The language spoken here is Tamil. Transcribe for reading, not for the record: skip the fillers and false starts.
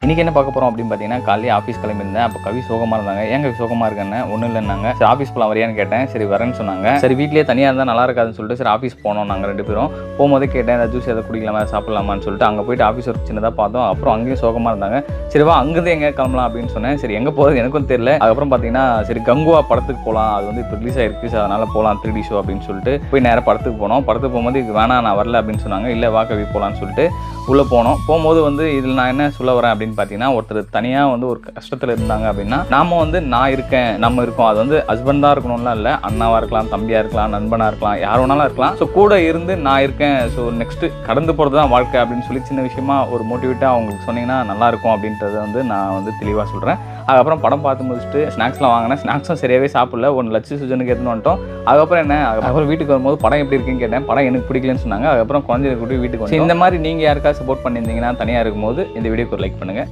இன்றைக்கி என்ன பார்க்க போகிறோம் அப்படின்னு பார்த்தீங்கன்னா, காலையில் ஆஃபீஸ் கிளம்பியிருந்தேன். அப்போ கவி சோகமாக இருந்தாங்க. ஏங்க சோகமாக இருக்கேன்னு ஒன்றும் இல்லைன்னாங்க. சரி ஆஃபீஸ் போகலாம் வரையான்னு கேட்டேன். சரி வரேன்னு சொன்னாங்க. சரி வீட்லேயே தனியாக இருந்தால் நல்லா இருக்காதுன்னு சொல்லிட்டு சரி ஆஃபீஸ் போனோம். நாங்கள் 2 பேரும் போகும்போதே கேட்டேன், ஏதாவது ஜூஸ் எதாவது குடிக்கலாமா சாப்பிட்லாமான்னு சொல்லிட்டு அங்கே போயிட்டு ஆஃபீஸ் ஒர்க் சின்னதாக பார்த்தோம். அப்புறம் அங்கேயும் சோகமாக இருந்தாங்க. சரி வா அங்கேருந்து எங்கே கிளம்பலாம் அப்படின்னு சொன்னேன். சரி எங்கே போகிறது எனக்கும் தெரியல. அதுக்கப்புறம் பார்த்தீங்கன்னா சரி கங்குவா படத்துக்கு போகலாம், அது வந்து இப்போ ரிலீஸ் ஆகிருக்கு, ஸோ அதனால் போகலாம் 3D ஷோ அப்படின்னு சொல்லிட்டு போய் நேராக படத்துக்கு போனோம். படத்துக்கு போகும்போது இது வேணாம் நான் வரல அப்படின்னு சொன்னாங்க. இல்லை வா கவி போகலான்னு சொல்லிட்டு உள்ளே போனோம். போகும்போது வந்து இதில் நான் என்ன சொல்ல வரேன் அப்படின்னு பார்த்தீங்கன்னா, ஒருத்தர் தனியாக வந்து ஒரு கஷ்டத்தில் இருந்தாங்க அப்படின்னா நாம வந்து நான் இருக்கேன் நம்ம இருக்கோம். அது வந்து ஹஸ்பண்டாக இருக்கணும்லாம் இல்லை, அண்ணாவாக இருக்கலாம், தம்பியாக இருக்கலாம், நண்பனாக இருக்கலாம், யார் வேணாலும் இருக்கலாம். ஸோ கூட இருந்து நான் இருக்கேன், ஸோ நெக்ஸ்ட்டு கடந்து போகிறது தான் வாழ்க்கை அப்படின்னு சொல்லி சின்ன விஷயமா ஒரு மோட்டிவேட்டாக அவங்களுக்கு சொன்னீங்கன்னா நல்லாயிருக்கும் அப்படின்றத வந்து நான் வந்து தெளிவாக சொல்கிறேன். அதுக்கப்புறம் படம் பார்த்து முடிச்சுட்டு ஸ்நாக்ஸ்லாம் வாங்கினேன். ஸ்நாக்ஸும் சரியாகவே சாப்பிடல. ஒன்று லட்சு சுஜனுக்கு எடுத்துன்னு வந்துட்டோம். அதுக்கப்புறம் என்ன, அதுக்கப்புறம் வீட்டுக்கு வரும்போது படம் எப்படி இருக்குன்னு கேட்டேன். படம் எனக்கு பிடிக்கலன்னு சொன்னாங்க. அதுக்கப்புறம் குழந்தைய கூட்டி வீட்டுக்கு வந்து இந்த மாதிரி நீங்கள் யாருக்காவது சப்போர்ட் பண்ணியிருந்தீங்கன்னா தனியாக இருக்கும்போது இந்த வீடியோக்கு ஒரு லைக் பண்ணுங்கள்.